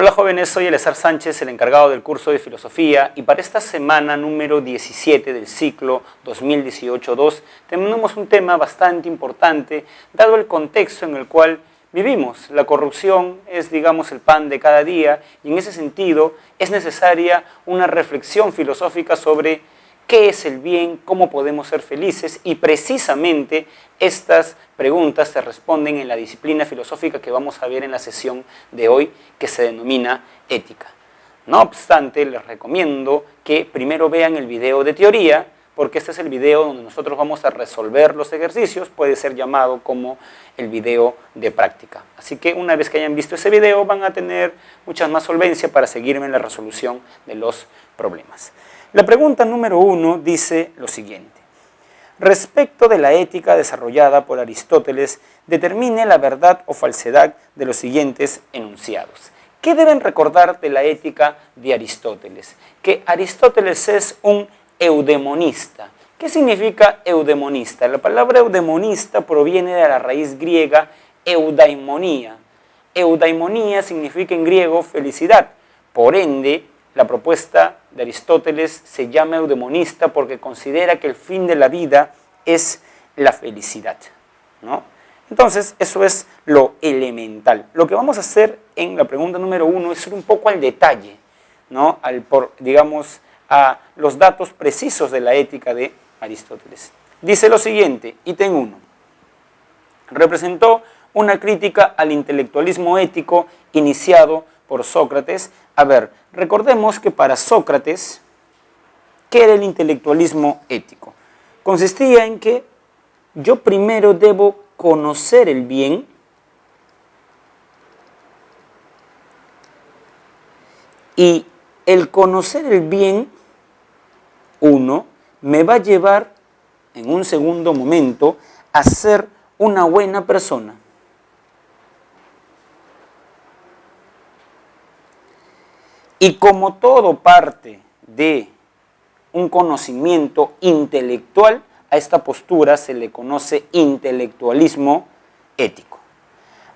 Hola jóvenes, soy Eleazar Sánchez, el encargado del curso de filosofía, y para esta semana número 17 del ciclo 2018-2 tenemos un tema bastante importante dado el contexto en el cual vivimos. La corrupción es, digamos, el pan de cada día, y en ese sentido es necesaria una reflexión filosófica sobre qué es el bien, cómo podemos ser felices, y precisamente estas preguntas se responden en la disciplina filosófica que vamos a ver en la sesión de hoy, que se denomina ética. No obstante, les recomiendo que primero vean el video de teoría, porque este es el video donde nosotros vamos a resolver los ejercicios, puede ser llamado como el video de práctica. Así que una vez que hayan visto ese video van a tener mucha más solvencia para seguirme en la resolución de los problemas. La pregunta número 1 dice lo siguiente: respecto de la ética desarrollada por Aristóteles, determine la verdad o falsedad de los siguientes enunciados. ¿Qué deben recordar de la ética de Aristóteles? Que Aristóteles es un eudemonista. ¿Qué significa eudemonista? La palabra eudemonista proviene de la raíz griega eudaimonía. Eudaimonía significa en griego felicidad. Por ende, la propuesta de Aristóteles se llama eudemonista porque considera que el fin de la vida es la felicidad, ¿no? Entonces, eso es lo elemental. Lo que vamos a hacer en la pregunta número 1 es ir un poco al detalle, ¿no? Digamos, a los datos precisos de la ética de Aristóteles. Dice lo siguiente, ítem 1. Representó una crítica al intelectualismo ético iniciado por Sócrates. A ver, recordemos que para Sócrates, ¿qué era el intelectualismo ético? Consistía en que yo primero debo conocer el bien y el conocer el bien, uno, me va a llevar en un segundo momento a ser una buena persona. Y como todo parte de un conocimiento intelectual, a esta postura se le conoce intelectualismo ético.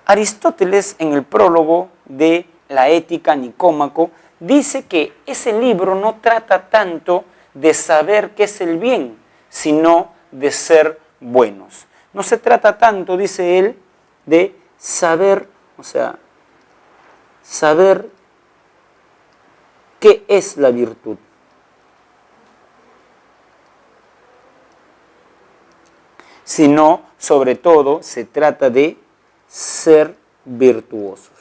Aristóteles, en el prólogo de la Ética Nicómaco, dice que ese libro no trata tanto de saber qué es el bien, sino de ser buenos. No se trata tanto, dice él, de saber, saber ¿qué es la virtud? Sino, sobre todo, se trata de ser virtuosos.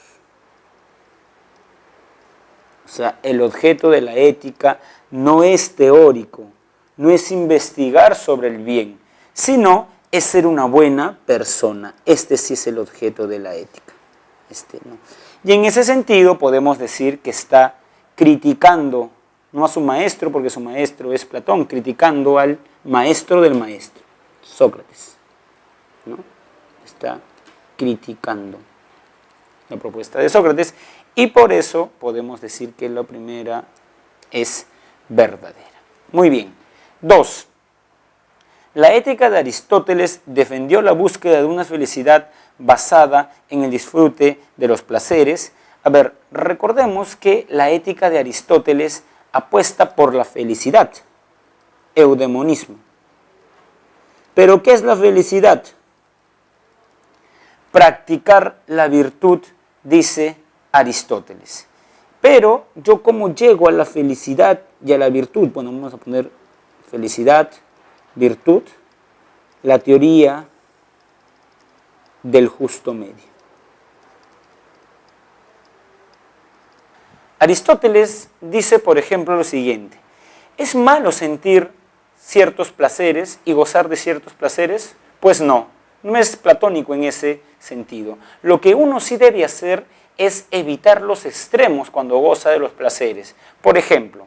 O sea, el objeto de la ética no es teórico, no es investigar sobre el bien, sino es ser una buena persona. Este sí es el objeto de la ética. ¿No? Y en ese sentido podemos decir que está criticando, no a su maestro, porque su maestro es Platón, criticando al maestro del maestro, Sócrates, ¿no? Está criticando la propuesta de Sócrates, y por eso podemos decir que la primera es verdadera. Muy bien. 2. La ética de Aristóteles defendió la búsqueda de una felicidad basada en el disfrute de los placeres. A ver, recordemos que la ética de Aristóteles apuesta por la felicidad, eudemonismo. ¿Pero qué es la felicidad? Practicar la virtud, dice Aristóteles. Pero yo, ¿cómo llego a la felicidad y a la virtud? Bueno, vamos a poner felicidad, virtud, la teoría del justo medio. Aristóteles dice, por ejemplo, lo siguiente: ¿es malo sentir ciertos placeres y gozar de ciertos placeres? Pues no, no es platónico en ese sentido. Lo que uno sí debe hacer es evitar los extremos cuando goza de los placeres. Por ejemplo,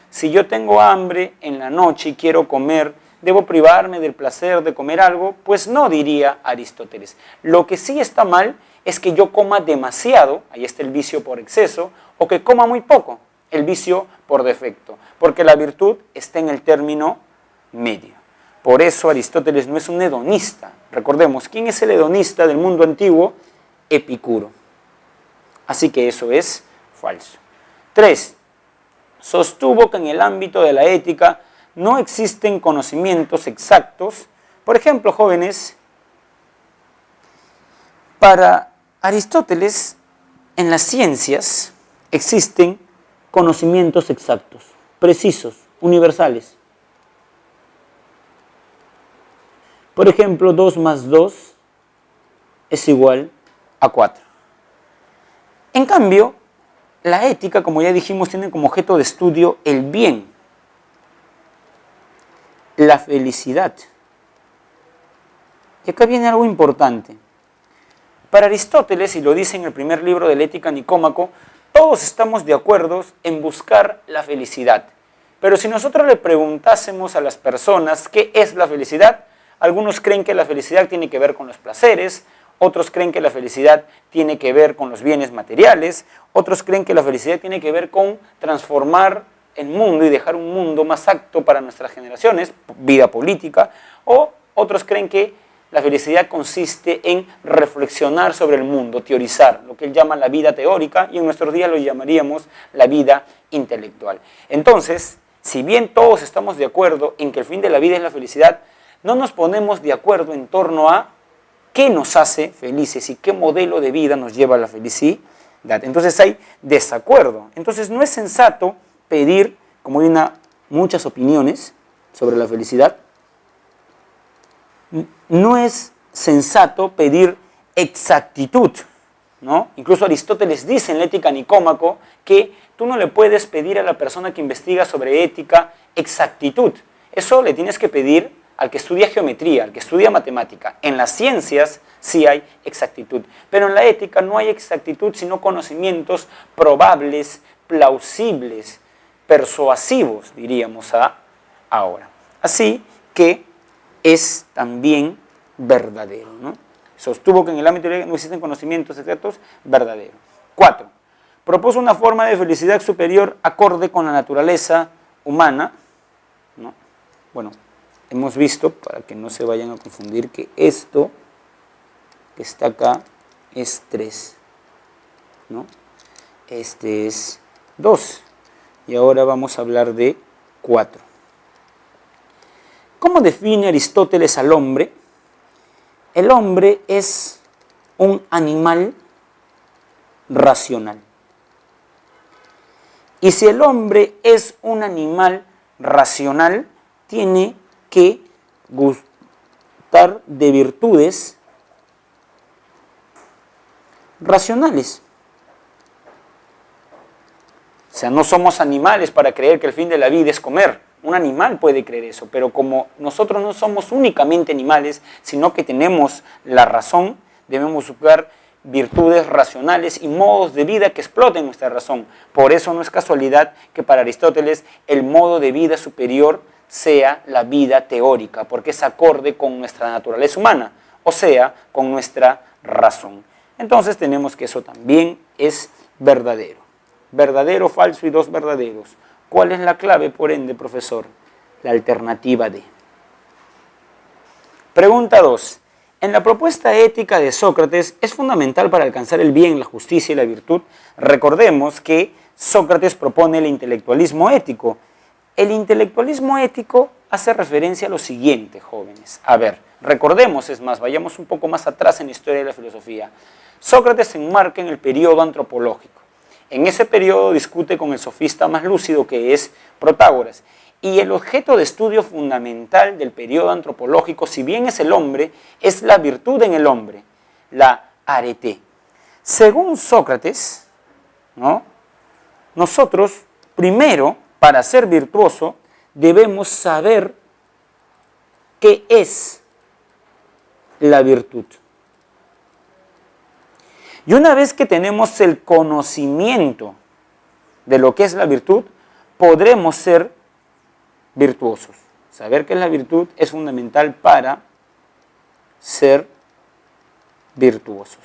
si yo tengo hambre en la noche y quiero comer, ¿debo privarme del placer de comer algo? Pues no, diría Aristóteles. Lo que sí está mal es que yo coma demasiado, ahí está el vicio por exceso, o que coma muy poco, el vicio por defecto, porque la virtud está en el término medio. Por eso Aristóteles no es un hedonista. Recordemos, ¿quién es el hedonista del mundo antiguo? Epicuro. Así que eso es falso. 3. Sostuvo que en el ámbito de la ética no existen conocimientos exactos. Por ejemplo, jóvenes, para Aristóteles, en las ciencias existen conocimientos exactos, precisos, universales. Por ejemplo, 2 más 2 es igual a 4. En cambio, la ética, como ya dijimos, tiene como objeto de estudio el bien, la felicidad. Y acá viene algo importante. Para Aristóteles, y lo dice en el primer libro de la Ética Nicómaco, todos estamos de acuerdo en buscar la felicidad. Pero si nosotros le preguntásemos a las personas qué es la felicidad, algunos creen que la felicidad tiene que ver con los placeres, otros creen que la felicidad tiene que ver con los bienes materiales, otros creen que la felicidad tiene que ver con transformar el mundo y dejar un mundo más apto para nuestras generaciones, vida política, o otros creen que la felicidad consiste en reflexionar sobre el mundo, teorizar, lo que él llama la vida teórica, y en nuestros días lo llamaríamos la vida intelectual. Entonces, si bien todos estamos de acuerdo en que el fin de la vida es la felicidad, no nos ponemos de acuerdo en torno a qué nos hace felices y qué modelo de vida nos lleva a la felicidad. Entonces hay desacuerdo. Entonces no es sensato pedir, como hay muchas opiniones sobre la felicidad, no es sensato pedir exactitud, ¿no? Incluso Aristóteles dice en la Ética Nicómaco que tú no le puedes pedir a la persona que investiga sobre ética exactitud. Eso le tienes que pedir al que estudia geometría, al que estudia matemática. En las ciencias sí hay exactitud, pero en la ética no hay exactitud, sino conocimientos probables, plausibles, persuasivos, diríamos ahora. Así que es también verdadero, ¿no? Sostuvo que en el ámbito de la no existen conocimientos exactos, verdadero. 4. Propuso una forma de felicidad superior acorde con la naturaleza humana, ¿no? Bueno, hemos visto, para que no se vayan a confundir, que esto que está acá es 3, ¿no? Este es 2. Y ahora vamos a hablar de 4. ¿Cómo define Aristóteles al hombre? El hombre es un animal racional. Y si el hombre es un animal racional, tiene que gustar de virtudes racionales. O sea, no somos animales para creer que el fin de la vida es comer. Un animal puede creer eso, pero como nosotros no somos únicamente animales, sino que tenemos la razón, debemos buscar virtudes racionales y modos de vida que exploten nuestra razón. Por eso no es casualidad que para Aristóteles el modo de vida superior sea la vida teórica, porque es acorde con nuestra naturaleza humana, o sea, con nuestra razón. Entonces tenemos que eso también es verdadero. Verdadero, falso y 2 verdaderos. ¿Cuál es la clave, por ende, profesor? La alternativa D. Pregunta 2. En la propuesta ética de Sócrates, ¿es fundamental para alcanzar el bien, la justicia y la virtud? Recordemos que Sócrates propone el intelectualismo ético. El intelectualismo ético hace referencia a lo siguiente, jóvenes. A ver, recordemos, es más, vayamos un poco más atrás en la historia de la filosofía. Sócrates se enmarca en el periodo antropológico. En ese periodo discute con el sofista más lúcido, que es Protágoras. Y el objeto de estudio fundamental del periodo antropológico, si bien es el hombre, es la virtud en el hombre, la arete. Según Sócrates, ¿no? Nosotros, primero, para ser virtuoso, debemos saber qué es la virtud. Y una vez que tenemos el conocimiento de lo que es la virtud, podremos ser virtuosos. Saber qué es la virtud es fundamental para ser virtuosos.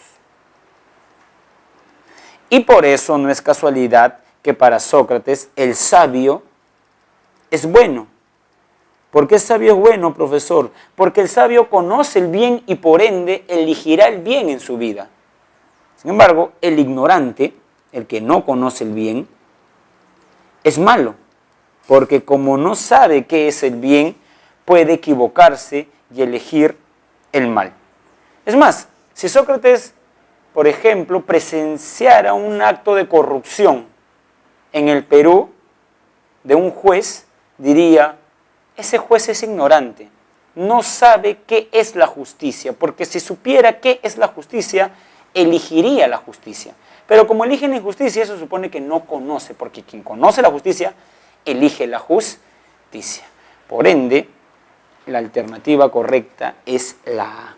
Y por eso no es casualidad que para Sócrates el sabio es bueno. ¿Por qué el sabio es bueno, profesor? Porque el sabio conoce el bien y por ende elegirá el bien en su vida. Sin embargo, el ignorante el que no conoce el bien, es malo, porque como no sabe qué es el bien, puede equivocarse y elegir el mal. Es más, si Sócrates, por ejemplo, presenciara un acto de corrupción en el Perú de un juez, diría, ese juez es ignorante, no sabe qué es la justicia, porque si supiera qué es la justicia, elegiría la justicia. Pero como elige la injusticia, eso supone que no conoce, porque quien conoce la justicia, elige la justicia. Por ende, la alternativa correcta es la A,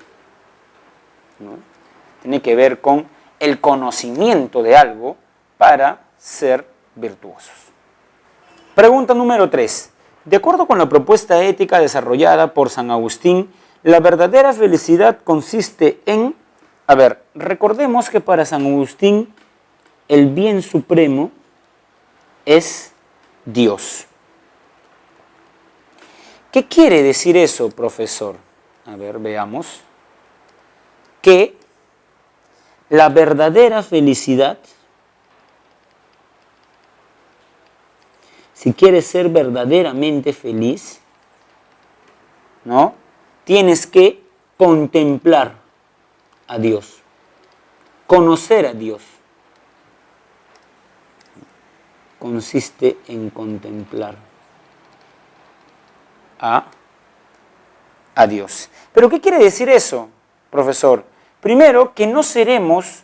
¿no? Tiene que ver con el conocimiento de algo para ser virtuosos. Pregunta número 3. De acuerdo con la propuesta ética desarrollada por San Agustín, la verdadera felicidad consiste en... recordemos que para San Agustín el bien supremo es Dios. ¿Qué quiere decir eso, profesor? Veamos. Que la verdadera felicidad, si quieres ser verdaderamente feliz, ¿no? Tienes que contemplar a Dios, conocer a Dios. Consiste en contemplar a Dios. ¿Pero qué quiere decir eso, profesor? Primero, que no seremos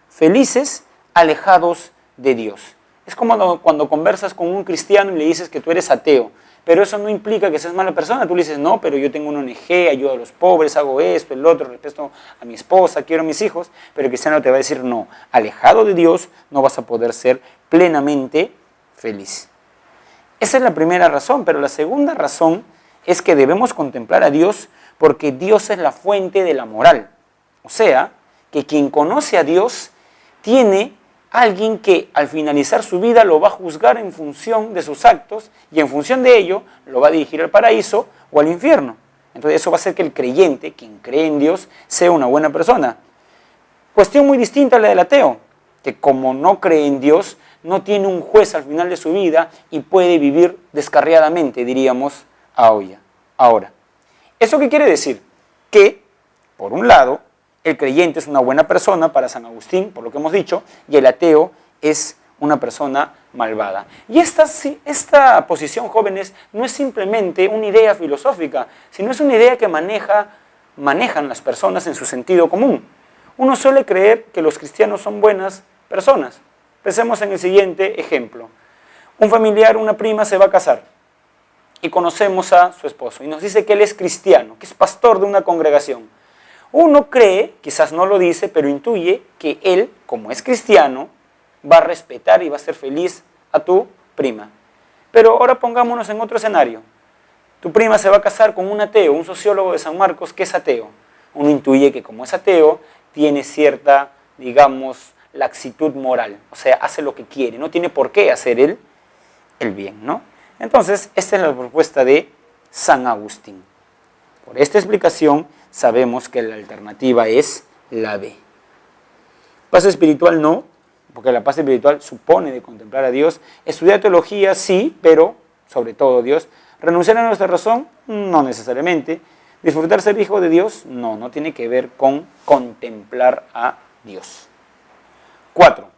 felices alejados de Dios. Es como cuando conversas con un cristiano y le dices que tú eres ateo, pero eso no implica que seas mala persona. Tú le dices, no, pero yo tengo una ONG, ayudo a los pobres, hago esto, el otro, respeto a mi esposa, quiero a mis hijos, pero el cristiano te va a decir, no, alejado de Dios no vas a poder ser plenamente feliz. Esa es la primera razón, pero la segunda razón es que debemos contemplar a Dios porque Dios es la fuente de la moral. O sea, que quien conoce a Dios tiene alguien que al finalizar su vida lo va a juzgar en función de sus actos y en función de ello lo va a dirigir al paraíso o al infierno. Entonces eso va a hacer que el creyente, quien cree en Dios, sea una buena persona. Cuestión muy distinta a la del ateo, que como no cree en Dios, no tiene un juez al final de su vida y puede vivir descarriadamente, diríamos, ahora. ¿Eso qué quiere decir? Que, por un lado, el creyente es una buena persona para San Agustín, por lo que hemos dicho, y el ateo es una persona malvada. Y esta posición, jóvenes, no es simplemente una idea filosófica, sino es una idea que manejan las personas en su sentido común. Uno suele creer que los cristianos son buenas personas. Pensemos en el siguiente ejemplo. Un familiar, una prima, se va a casar y conocemos a su esposo y nos dice que él es cristiano, que es pastor de una congregación. Uno cree, quizás no lo dice, pero intuye que él, como es cristiano, va a respetar y va a ser feliz a tu prima. Pero ahora pongámonos en otro escenario. Tu prima se va a casar con un ateo, un sociólogo de San Marcos que es ateo. Uno intuye que como es ateo, tiene cierta, digamos, laxitud moral. O sea, hace lo que quiere, no tiene por qué hacer él el bien, ¿no? Entonces, esta es la propuesta de San Agustín. Por esta explicación, sabemos que la alternativa es la B. Paz espiritual no, porque la paz espiritual supone de contemplar a Dios. Estudiar teología sí, pero sobre todo Dios. Renunciar a nuestra razón, no necesariamente. Disfrutar ser hijo de Dios, no tiene que ver con contemplar a Dios. 4.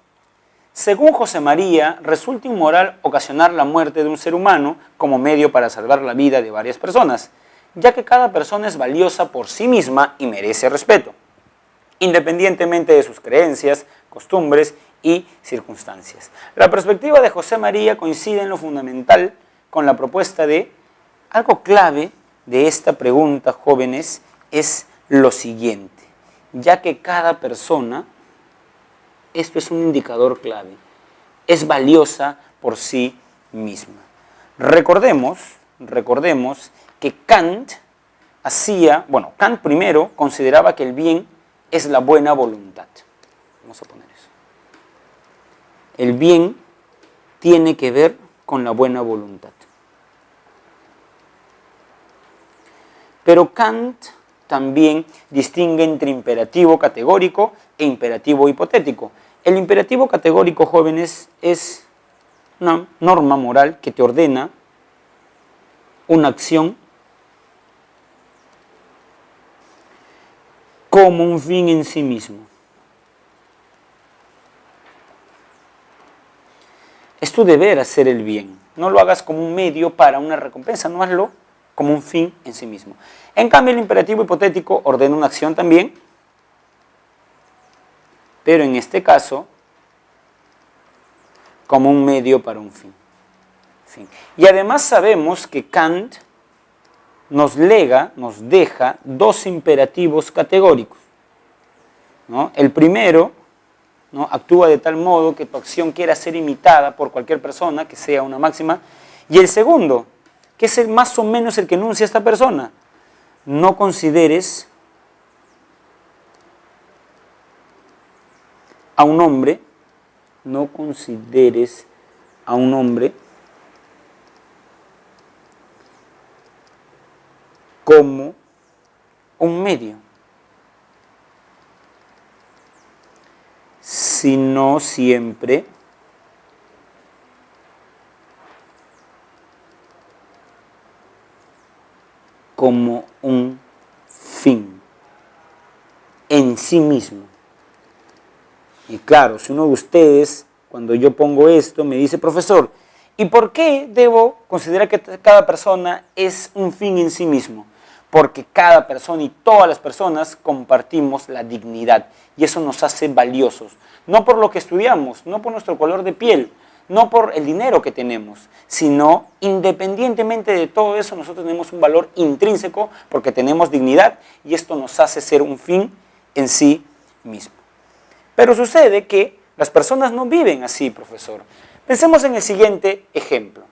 Según José María, resulta inmoral ocasionar la muerte de un ser humano como medio para salvar la vida de varias personas, ya que cada persona es valiosa por sí misma y merece respeto, independientemente de sus creencias, costumbres y circunstancias. La perspectiva de José María coincide en lo fundamental con la propuesta de algo clave de esta pregunta, jóvenes, es lo siguiente, ya que cada persona, esto es un indicador clave, es valiosa por sí misma. Recordemos que Kant Kant primero consideraba que el bien es la buena voluntad. Vamos a poner eso. El bien tiene que ver con la buena voluntad. Pero Kant también distingue entre imperativo categórico e imperativo hipotético. El imperativo categórico, jóvenes, es una norma moral que te ordena una acción como un fin en sí mismo. Es tu deber hacer el bien. No lo hagas como un medio para una recompensa, no hazlo como un fin en sí mismo. En cambio, el imperativo hipotético ordena una acción también, pero en este caso, como un medio para un fin. Y además sabemos que Kant nos deja dos imperativos categóricos, ¿no? El primero, ¿no?, actúa de tal modo que tu acción quiera ser imitada por cualquier persona, que sea una máxima. Y el segundo, que es más o menos el que enuncia esta persona: no consideres a un hombre, como un medio, sino siempre como un fin en sí mismo. Y claro, si uno de ustedes, cuando yo pongo esto, me dice: profesor, ¿y por qué debo considerar que cada persona es un fin en sí mismo? Porque cada persona y todas las personas compartimos la dignidad y eso nos hace valiosos. No por lo que estudiamos, no por nuestro color de piel, no por el dinero que tenemos, sino independientemente de todo eso, nosotros tenemos un valor intrínseco porque tenemos dignidad y esto nos hace ser un fin en sí mismo. Pero sucede que las personas no viven así, profesor. Pensemos en el siguiente ejemplo.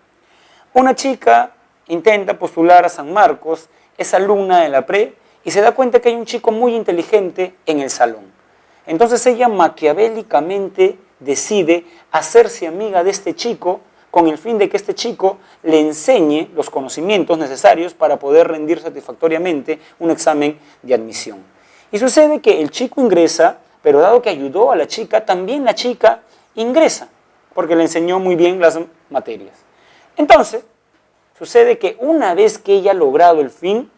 Una chica intenta postular a San Marcos, es alumna de la pre y se da cuenta que hay un chico muy inteligente en el salón. Entonces ella maquiavélicamente decide hacerse amiga de este chico con el fin de que este chico le enseñe los conocimientos necesarios para poder rendir satisfactoriamente un examen de admisión. Y sucede que el chico ingresa, pero dado que ayudó a la chica, también la chica ingresa, porque le enseñó muy bien las materias. Entonces, sucede que una vez que ella ha logrado el fin,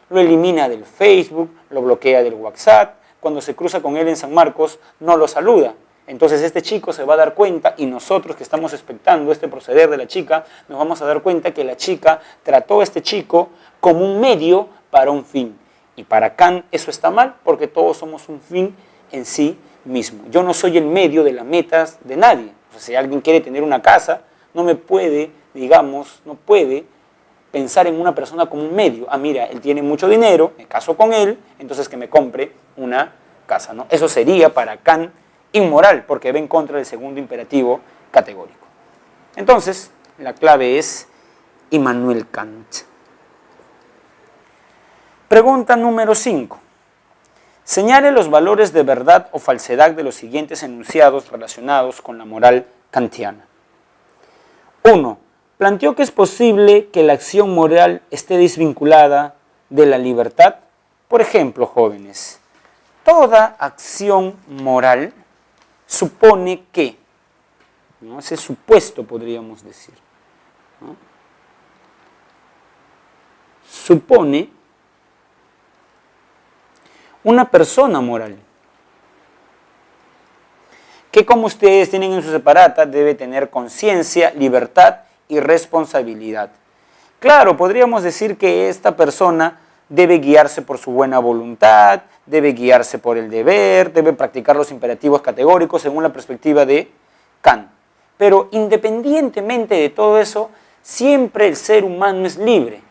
lo elimina del Facebook, lo bloquea del WhatsApp, cuando se cruza con él en San Marcos, no lo saluda. Entonces este chico se va a dar cuenta, y nosotros que estamos expectando este proceder de la chica, nos vamos a dar cuenta que la chica trató a este chico como un medio para un fin. Y para Kant eso está mal, porque todos somos un fin en sí mismo. Yo no soy el medio de las metas de nadie. O sea, si alguien quiere tener una casa, no me puede, no puede pensar en una persona como un medio. Ah, mira, él tiene mucho dinero, me caso con él, entonces que me compre una casa, ¿no? Eso sería para Kant inmoral, porque va en contra del segundo imperativo categórico. Entonces, la clave es Immanuel Kant. Pregunta número 5. Señale los valores de verdad o falsedad de los siguientes enunciados relacionados con la moral kantiana. 1. Planteó que es posible que la acción moral esté desvinculada de la libertad. Por ejemplo, jóvenes, toda acción moral supone que, ¿no?, ese supuesto podríamos decir, ¿no?, supone una persona moral que, como ustedes tienen en su separata, debe tener conciencia, libertad y responsabilidad. Claro, podríamos decir que esta persona debe guiarse por su buena voluntad, debe guiarse por el deber, debe practicar los imperativos categóricos según la perspectiva de Kant. Pero independientemente de todo eso, siempre el ser humano es libre,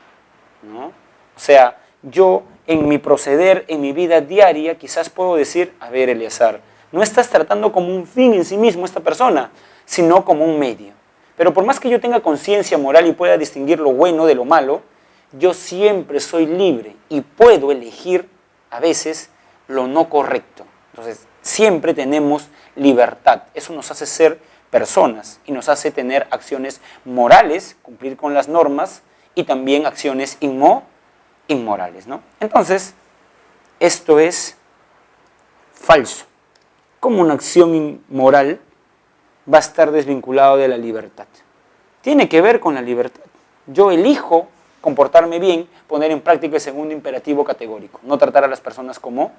¿no? O sea, yo en mi proceder, en mi vida diaria, quizás puedo decir: a ver, Eleazar, no estás tratando como un fin en sí mismo esta persona, sino como un medio. Pero por más que yo tenga conciencia moral y pueda distinguir lo bueno de lo malo, yo siempre soy libre y puedo elegir a veces lo no correcto. Entonces, siempre tenemos libertad. Eso nos hace ser personas y nos hace tener acciones morales, cumplir con las normas, y también acciones inmorales, ¿no? Entonces, esto es falso. como una acción inmoral va a estar desvinculado de la libertad. Tiene que ver con la libertad. Yo elijo comportarme bien, poner en práctica el segundo imperativo categórico, no tratar a las personas como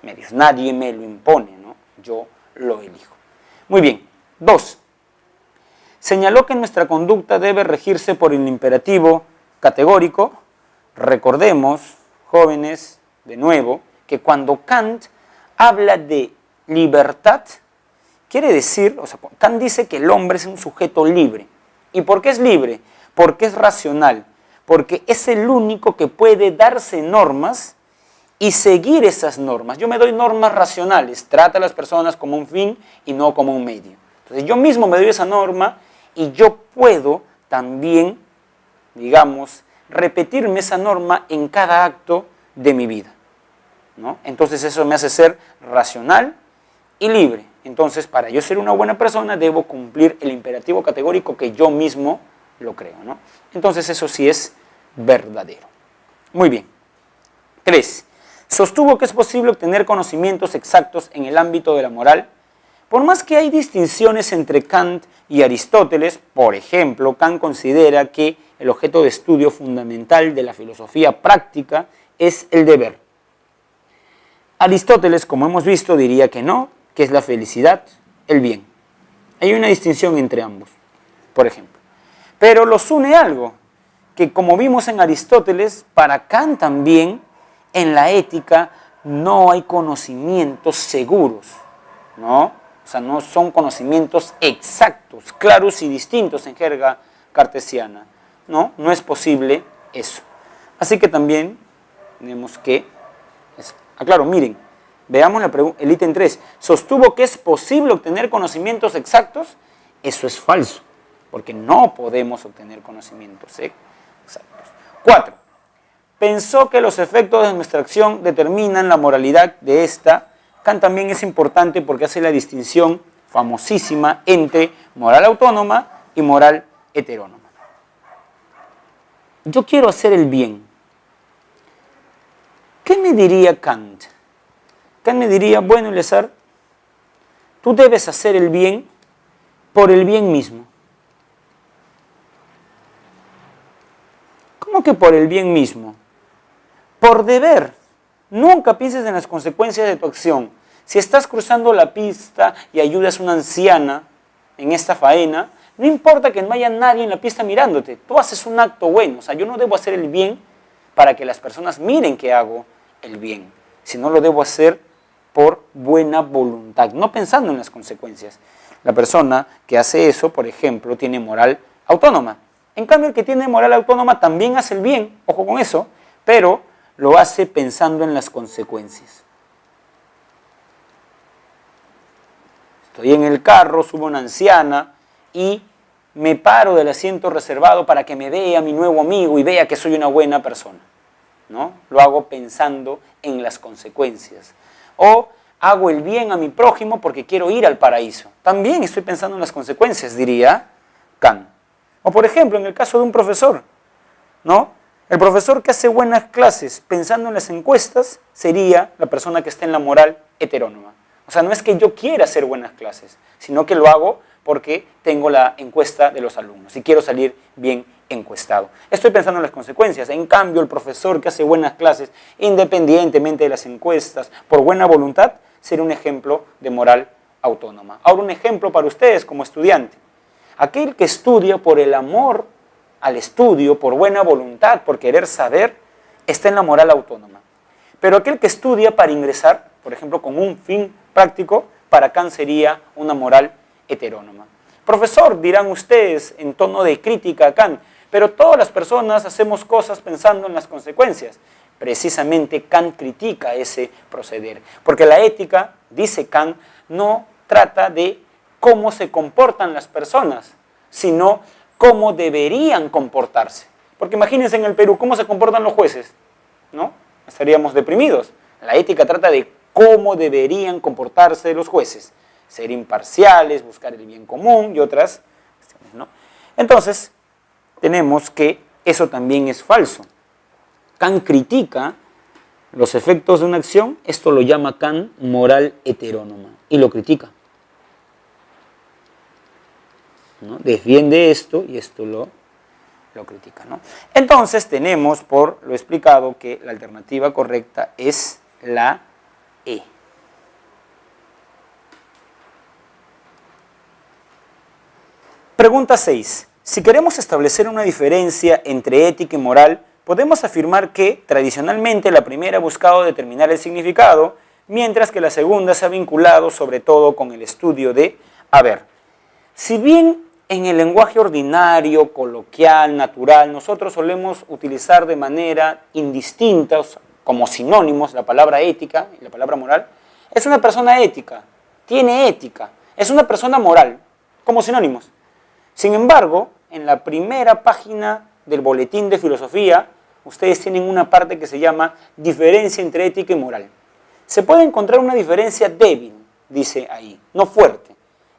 medios. Nadie me lo impone, ¿no? Yo lo elijo. Muy bien. 2. Señaló que nuestra conducta debe regirse por el imperativo categórico. Recordemos, jóvenes, de nuevo, que cuando Kant habla de libertad, quiere decir, o sea, Kant dice que el hombre es un sujeto libre. ¿Y por qué es libre? Porque es racional, porque es el único que puede darse normas y seguir esas normas. Yo me doy normas racionales, trata a las personas como un fin y no como un medio. Entonces yo mismo me doy esa norma y yo puedo también, digamos, repetirme esa norma en cada acto de mi vida, ¿no? Entonces eso me hace ser racional y libre. Entonces, para yo ser una buena persona, debo cumplir el imperativo categórico que yo mismo lo creo, ¿no? Entonces, eso sí es verdadero. Muy bien. 3. Sostuvo que es posible obtener conocimientos exactos en el ámbito de la moral. Por más que hay distinciones entre Kant y Aristóteles, por ejemplo, Kant considera que el objeto de estudio fundamental de la filosofía práctica es el deber. Aristóteles, como hemos visto, diría que no, que es la felicidad, el bien. Hay una distinción entre ambos, por ejemplo. Pero los une algo, que como vimos en Aristóteles, para Kant también, en la ética no hay conocimientos seguros, ¿no? O sea, no son conocimientos exactos, claros y distintos en jerga cartesiana, ¿no? No es posible eso. Así que también tenemos que... Aclaro, miren, veamos el ítem 3. ¿Sostuvo que es posible obtener conocimientos exactos? Eso es falso, porque no podemos obtener conocimientos exactos. 4. Pensó que los efectos de nuestra acción determinan la moralidad de esta. Kant también es importante porque hace la distinción famosísima entre moral autónoma y moral heterónoma. Yo quiero hacer el bien. ¿Qué me diría Kant? Kant me diría, bueno, Eleazar, tú debes hacer el bien por el bien mismo. ¿Cómo que por el bien mismo? Por deber. Nunca pienses en las consecuencias de tu acción. Si estás cruzando la pista y ayudas a una anciana en esta faena, no importa que no haya nadie en la pista mirándote, tú haces un acto bueno. O sea, yo no debo hacer el bien para que las personas miren que hago el bien, sino lo debo hacer por buena voluntad, no pensando en las consecuencias. La persona que hace eso, por ejemplo, tiene moral autónoma. En cambio, el que tiene moral autónoma también hace el bien, ojo con eso, pero lo hace pensando en las consecuencias. Estoy en el carro, subo una anciana y me paro del asiento reservado para que me vea mi nuevo amigo y vea que soy una buena persona, ¿no? Lo hago pensando en las consecuencias. O hago el bien a mi prójimo porque quiero ir al paraíso. También estoy pensando en las consecuencias, diría Kant. O por ejemplo, en el caso de un profesor, ¿no? El profesor que hace buenas clases pensando en las encuestas sería la persona que está en la moral heterónoma. O sea, no es que yo quiera hacer buenas clases, sino que lo hago porque tengo la encuesta de los alumnos y quiero salir bien encuestado. Estoy pensando en las consecuencias. En cambio, el profesor que hace buenas clases, independientemente de las encuestas, por buena voluntad, sería un ejemplo de moral autónoma. Ahora un ejemplo para ustedes como estudiante. Aquel que estudia por el amor al estudio, por buena voluntad, por querer saber, está en la moral autónoma. Pero aquel que estudia para ingresar, por ejemplo, con un fin práctico, para Kant sería una moral heterónoma. Profesor, dirán ustedes en tono de crítica a Kant, pero todas las personas hacemos cosas pensando en las consecuencias. Precisamente Kant critica ese proceder, porque la ética, dice Kant, no trata de cómo se comportan las personas, sino cómo deberían comportarse. Porque imagínense en el Perú, ¿cómo se comportan los jueces? ¿No? Estaríamos deprimidos. La ética trata de cómo deberían comportarse los jueces. Ser imparciales, buscar el bien común y otras cuestiones, ¿no? Entonces, tenemos que eso también es falso. Kant critica los efectos de una acción, esto lo llama Kant moral heterónoma y lo critica, ¿no? Defiende esto y esto lo critica, ¿no? Entonces tenemos, por lo explicado, que la alternativa correcta es la E. Pregunta 6. Si queremos establecer una diferencia entre ética y moral, podemos afirmar que, tradicionalmente, la primera ha buscado determinar el significado, mientras que la segunda se ha vinculado sobre todo con el estudio de, si bien en el lenguaje ordinario, coloquial, natural, nosotros solemos utilizar de manera indistinta, como sinónimos, la palabra ética y la palabra moral, es una persona ética, tiene ética, es una persona moral, como sinónimos. Sin embargo, en la primera página del boletín de filosofía, ustedes tienen una parte que se llama diferencia entre ética y moral. Se puede encontrar una diferencia débil, dice ahí, no fuerte,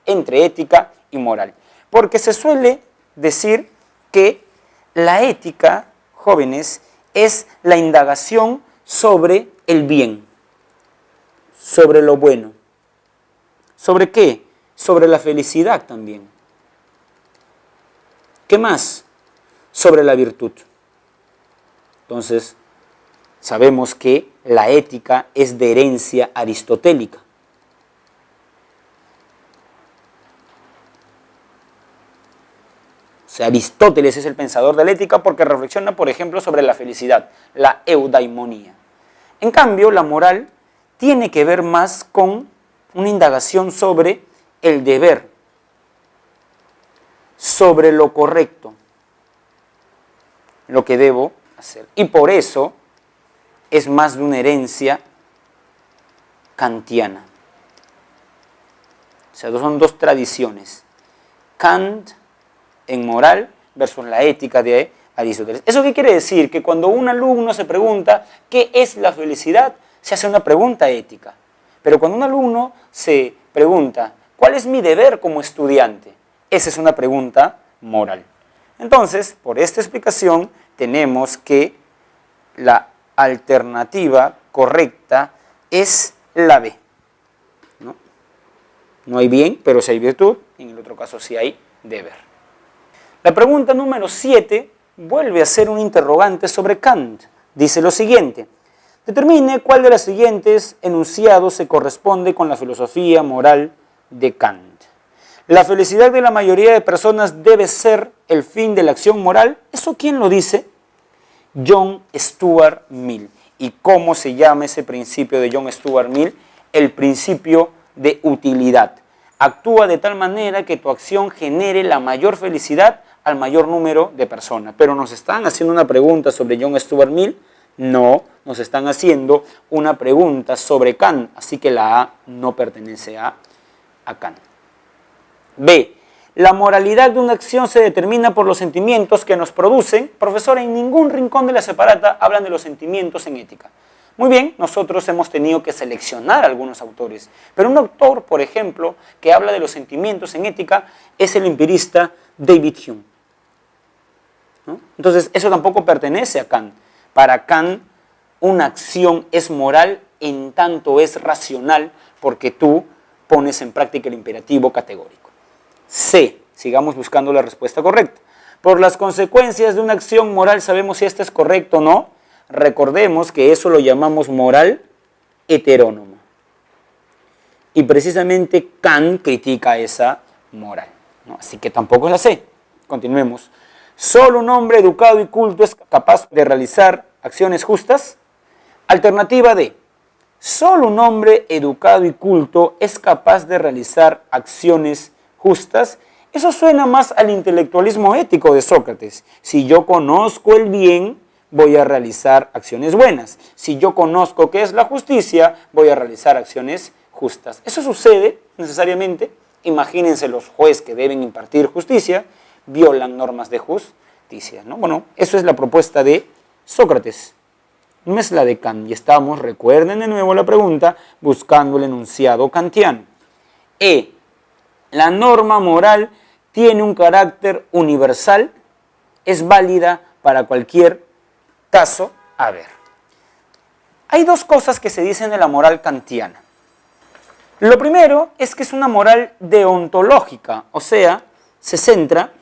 entre ética y moral. Porque se suele decir que la ética, jóvenes, es la indagación sobre el bien, sobre lo bueno. ¿Sobre qué? Sobre la felicidad también. ¿Qué más? Sobre la virtud. Entonces, sabemos que la ética es de herencia aristotélica. O sea, Aristóteles es el pensador de la ética porque reflexiona, por ejemplo, sobre la felicidad, la eudaimonía. En cambio, la moral tiene que ver más con una indagación sobre el deber, sobre lo correcto, lo que debo hacer. Y por eso es más de una herencia kantiana. O sea, son dos tradiciones. Kant en moral versus la ética de Aristóteles. ¿Eso qué quiere decir? Que cuando un alumno se pregunta ¿qué es la felicidad? Se hace una pregunta ética. Pero cuando un alumno se pregunta ¿cuál es mi deber como estudiante? Esa es una pregunta moral. Entonces, por esta explicación, tenemos que la alternativa correcta es la B. No hay bien, pero sí hay virtud. En el otro caso sí hay deber. La pregunta número 7 vuelve a ser un interrogante sobre Kant. Dice lo siguiente: determine cuál de los siguientes enunciados se corresponde con la filosofía moral de Kant. ¿La felicidad de la mayoría de personas debe ser el fin de la acción moral? ¿Eso quién lo dice? John Stuart Mill. ¿Y cómo se llama ese principio de John Stuart Mill? El principio de utilidad. Actúa de tal manera que tu acción genere la mayor felicidad al mayor número de personas. Pero nos están haciendo una pregunta sobre John Stuart Mill. No, nos están haciendo una pregunta sobre Kant. Así que la A no pertenece a Kant. B. La moralidad de una acción se determina por los sentimientos que nos producen. Profesora, en ningún rincón de la separata hablan de los sentimientos en ética. Muy bien, nosotros hemos tenido que seleccionar algunos autores, pero un autor, por ejemplo, que habla de los sentimientos en ética es el empirista David Hume, ¿no? Entonces, eso tampoco pertenece a Kant. Para Kant, una acción es moral en tanto es racional porque tú pones en práctica el imperativo categórico. C. Sigamos buscando la respuesta correcta. Por las consecuencias de una acción moral sabemos si esta es correcta o no. Recordemos que eso lo llamamos moral heterónoma. Y precisamente Kant critica esa moral, ¿no? Así que tampoco es la C. Continuemos. ¿Solo un hombre educado y culto es capaz de realizar acciones justas? Alternativa D. Solo un hombre educado y culto es capaz de realizar acciones justas. Eso suena más al intelectualismo ético de Sócrates. Si yo conozco el bien, voy a realizar acciones buenas. Si yo conozco qué es la justicia, voy a realizar acciones justas. Eso sucede necesariamente. Imagínense los jueces que deben impartir justicia, violan normas de justicia, ¿no? Bueno, eso es la propuesta de Sócrates. No es la de Kant. Y estamos, recuerden de nuevo la pregunta, buscando el enunciado kantiano. E. La norma moral tiene un carácter universal, es válida para cualquier caso. A ver, Hay dos cosas que se dicen de la moral kantiana. Lo primero es que es una moral deontológica, o sea, se centra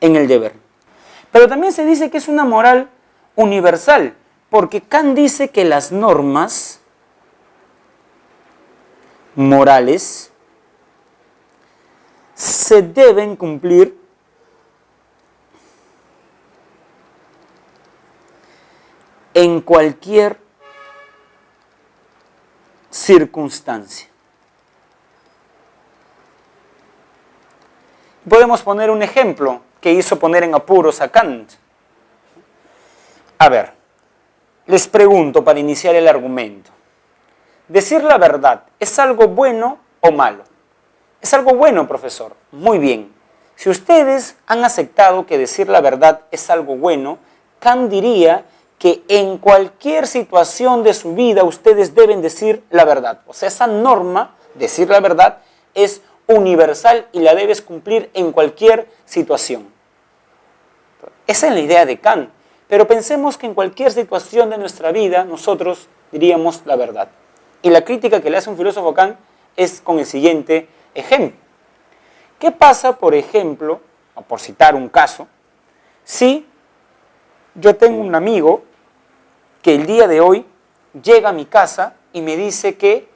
en el deber. Pero también se dice que es una moral universal, porque Kant dice que las normas morales se deben cumplir en cualquier circunstancia. Podemos poner un ejemplo que hizo poner en apuros a Kant. A ver, les pregunto para iniciar el argumento. ¿Decir la verdad es algo bueno o malo? Es algo bueno, profesor. Muy bien. Si ustedes han aceptado que decir la verdad es algo bueno, Kant diría que en cualquier situación de su vida ustedes deben decir la verdad. O sea, esa norma, decir la verdad, es universal y la debes cumplir en cualquier situación. Esa es la idea de Kant. Pero pensemos que en cualquier situación de nuestra vida nosotros diríamos la verdad. Y la crítica que le hace un filósofo a Kant es con el siguiente ejemplo. ¿Qué pasa, por ejemplo, o por citar un caso, si yo tengo un amigo que el día de hoy llega a mi casa y me dice que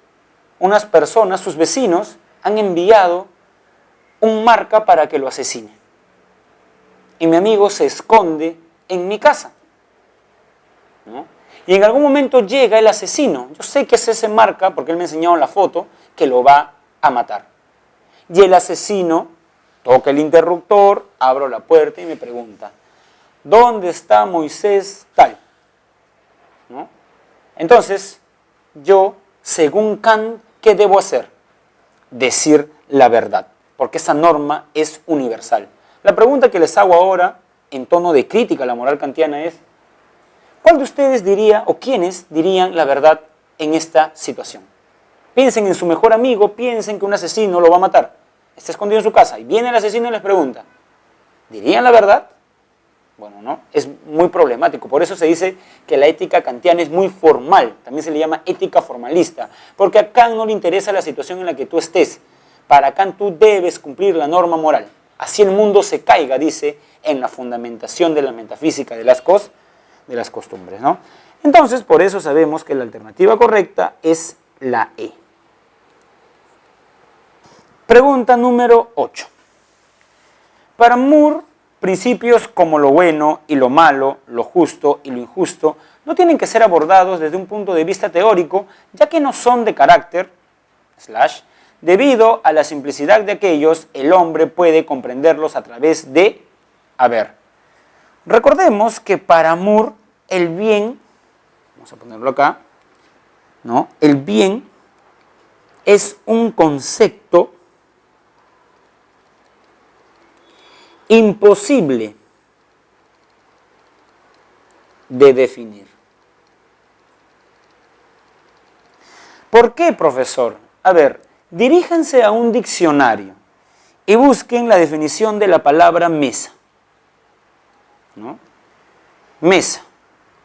unas personas, sus vecinos, han enviado un marca para que lo asesine? Y mi amigo se esconde en mi casa, ¿no? Y en algún momento llega el asesino. Yo sé que es ese marca, porque él me enseñó la foto, que lo va a matar. Y el asesino toca el interruptor, abro la puerta y me pregunta, ¿dónde está Moisés tal? ¿No? Entonces, yo, según Kant, ¿qué debo hacer? Decir la verdad, porque esa norma es universal. La pregunta que les hago ahora, en tono de crítica a la moral kantiana, es, ¿cuál de ustedes diría, o quiénes dirían la verdad en esta situación? Piensen en su mejor amigo, piensen que un asesino lo va a matar. Está escondido en su casa y viene el asesino y les pregunta, ¿dirían la verdad? Bueno, no, es muy problemático. Por eso se dice que la ética kantiana es muy formal. También se le llama ética formalista, porque a Kant no le interesa la situación en la que tú estés. Para Kant tú debes cumplir la norma moral. Así el mundo se caiga, dice, en la fundamentación de la metafísica de las costumbres, ¿no? Entonces, por eso sabemos que la alternativa correcta es la E. Pregunta número 8. Para Moore, principios como lo bueno y lo malo, lo justo y lo injusto, no tienen que ser abordados desde un punto de vista teórico, ya que no son de carácter, debido a la simplicidad de aquellos, el hombre puede comprenderlos a través de, recordemos que para Moore el bien, vamos a ponerlo acá, ¿no? El bien es un concepto imposible de definir. ¿Por qué, profesor? Diríjanse a un diccionario y busquen la definición de la palabra mesa, ¿no? Mesa,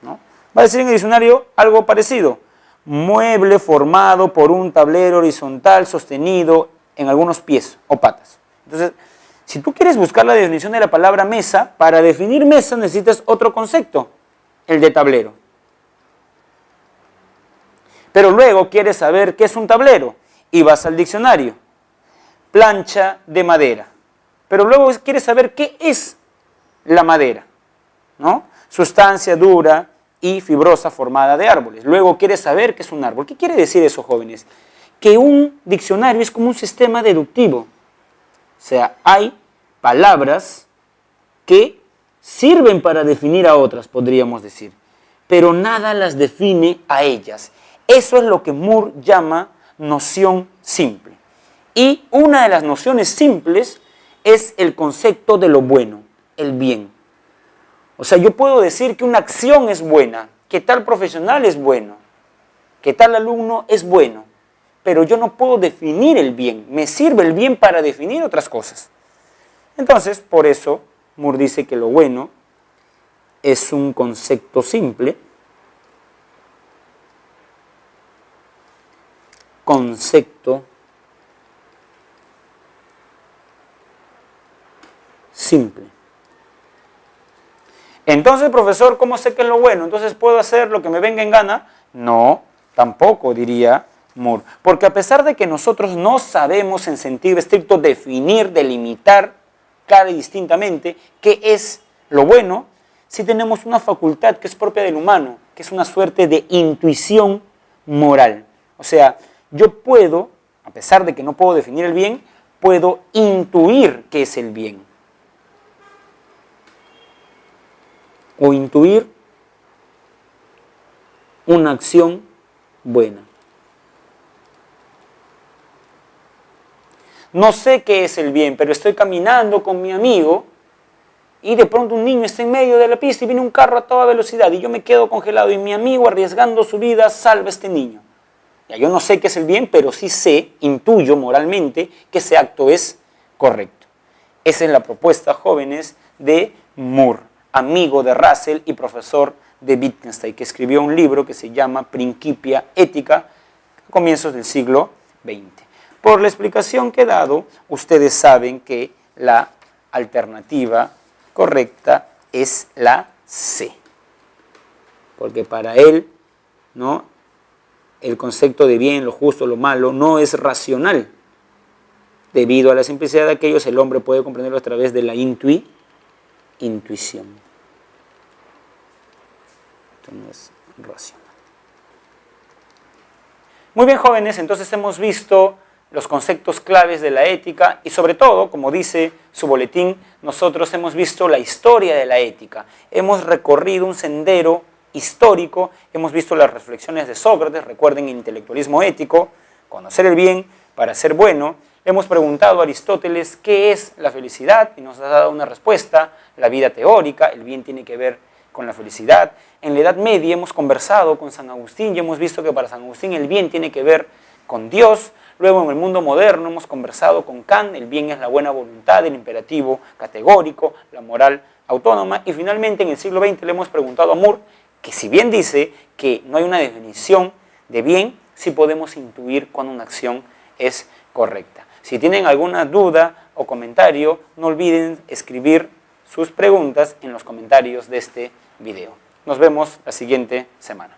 ¿no? Va a decir en el diccionario algo parecido. Mueble formado por un tablero horizontal sostenido en algunos pies o patas. Entonces, si tú quieres buscar la definición de la palabra mesa, para definir mesa necesitas otro concepto, el de tablero. Pero luego quieres saber qué es un tablero y vas al diccionario. Plancha de madera. Pero luego quieres saber qué es la madera, ¿no? Sustancia dura y fibrosa formada de árboles. Luego quieres saber qué es un árbol. ¿Qué quiere decir eso, jóvenes? Que un diccionario es como un sistema deductivo. O sea, hay palabras que sirven para definir a otras, podríamos decir, pero nada las define a ellas. Eso es lo que Moore llama noción simple. Y una de las nociones simples es el concepto de lo bueno, el bien. O sea, yo puedo decir que una acción es buena, que tal profesional es bueno, que tal alumno es bueno, pero yo no puedo definir el bien. Me sirve el bien para definir otras cosas. Entonces, por eso, Moore dice que lo bueno es un concepto simple concepto simple. Entonces, profesor, ¿cómo sé qué es lo bueno? Entonces, ¿puedo hacer lo que me venga en gana? No, tampoco, diría Moore. Porque a pesar de que nosotros no sabemos en sentido estricto definir, delimitar clara y distintamente qué es lo bueno, sí tenemos una facultad que es propia del humano, que es una suerte de intuición moral. O sea, yo puedo, a pesar de que no puedo definir el bien, puedo intuir qué es el bien. O intuir una acción buena. No sé qué es el bien, pero estoy caminando con mi amigo y de pronto un niño está en medio de la pista y viene un carro a toda velocidad y yo me quedo congelado y mi amigo, arriesgando su vida, salva a este niño. Ya, yo no sé qué es el bien, pero sí sé, intuyo moralmente que ese acto es correcto. Esa es la propuesta, jóvenes, de Moore, amigo de Russell y profesor de Wittgenstein, que escribió un libro que se llama Principia Ética a comienzos del siglo XX. Por la explicación que he dado, ustedes saben que la alternativa correcta es la C, porque para él, ¿no?, el concepto de bien, lo justo, lo malo, no es racional. Debido a la simplicidad de aquellos, el hombre puede comprenderlo a través de la intuición. Esto no es racional. Muy bien, jóvenes, entonces hemos visto los conceptos claves de la ética y sobre todo, como dice su boletín, nosotros hemos visto la historia de la ética. Hemos recorrido un sendero histórico, hemos visto las reflexiones de Sócrates, recuerden el intelectualismo ético, conocer el bien para ser bueno. Hemos preguntado a Aristóteles qué es la felicidad y nos ha dado una respuesta, la vida teórica, el bien tiene que ver con la felicidad. En la Edad Media hemos conversado con San Agustín y hemos visto que para San Agustín el bien tiene que ver con Dios. Luego en el mundo moderno hemos conversado con Kant, el bien es la buena voluntad, el imperativo categórico, la moral autónoma. Y finalmente en el siglo XX le hemos preguntado a Moore, que si bien dice que no hay una definición de bien, sí podemos intuir cuando una acción es correcta. Si tienen alguna duda o comentario, no olviden escribir sus preguntas en los comentarios de este video. Nos vemos la siguiente semana.